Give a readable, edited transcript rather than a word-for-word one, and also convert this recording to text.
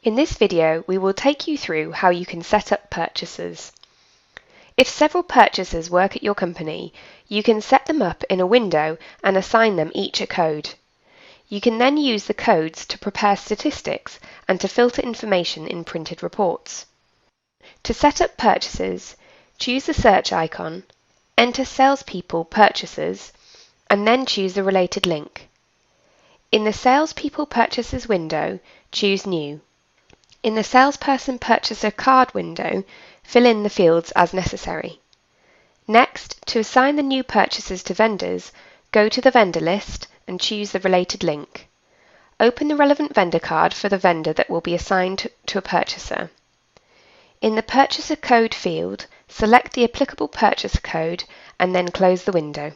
In this video, we will take you through how you can set up purchasers. If several purchasers work at your company, you can set them up in a window and assign them each a code. You can then use the codes to prepare statistics and to filter information in printed reports. To set up purchasers, choose the search icon, enter Salespeople Purchasers, and then choose the related link. In the Salespeople Purchasers window, choose New. In the Salesperson Purchaser Card window, fill in the fields as necessary. Next, to assign the new purchasers to vendors, go to the vendor list and choose the related link. Open the relevant vendor card for the vendor that will be assigned to a purchaser. In the Purchaser Code field, select the applicable purchaser code and then close the window.